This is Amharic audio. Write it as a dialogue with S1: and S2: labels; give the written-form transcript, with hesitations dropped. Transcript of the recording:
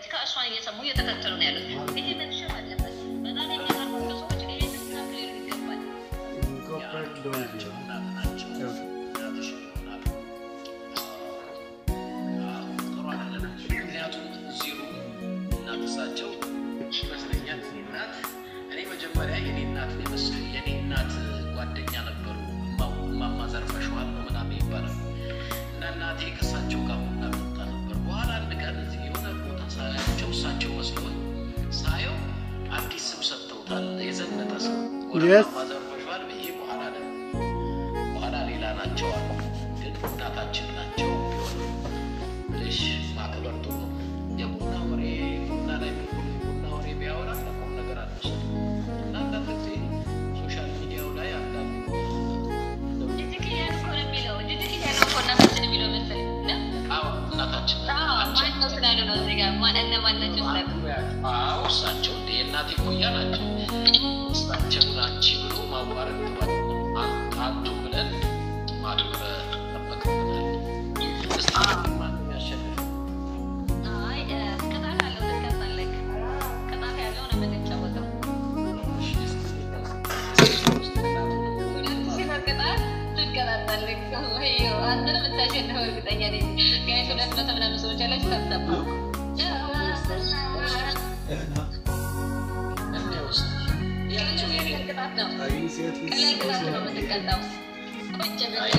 S1: ፖለቲካ እሷን እየሰሙ እየተከተሉ ነው ያሉት ይሄ መክሸፍ አለበት በጣም የሚያቀርቡ ሰዎች ይሄን ተናግረው ይገባል
S2: ኢንኮርፖሬት ዶንት
S3: እናትሳቸው ይመስለኛል እናት እኔ መጀመሪያ የኔ እናት ለምሳሌ የኔ እናት ጓደኛ ነበሩ ማማ ዘርፈሽዋል ነው ምናምን ይባላል እና እናቴ ከሳቸው ጋር መጣ ነበር በኋላ አንድ ቀን እዚህ የሆነ ቦታ ሳያቸው እሳቸው መስሎኝ ሳየው አዲስ ስም ሰጥተውታል የዘነጠ ስም ማማ ዘርፈሽዋል ብዬ በኋላ ሌላ ናቸው አሉ ግን እናታችን ናቸው ልሽ ማክበር ጥሩ የቡና ወሬ ቡና ላይ ቡና ወሬ ቢያወራ ለቆም ነገር አልወሰድ እና አንዳንድ ጊዜ ሶሻል ሚዲያው ላይ አንዳንድ
S1: ጅጅክ ያልሆነ የሚለው ጅጅክ ያለው እናታችን የሚለው መሰለኝ
S3: አዎ እናታችን
S1: ማን ነው ስላሉ ነው እዚህ ጋር ማን ናቸው ስላሉ
S3: አዎ እሳቸው የእናቴ ኩያ ናቸው እሳቸው ናቸው ብሎ ማዋረድ አንቱ ብለን ማክበር ጠበቅብናል
S1: አንተን ብታሸንፈው እርግጠኛ ነኝ ጋይስ ሁለት መቶ ምናምን ሰዎች አላችሁ ታብታባ ያቸው የቅጣት ነው ቀላል ቅጣት ነው የምትቀጣው ቁጭ ብለህ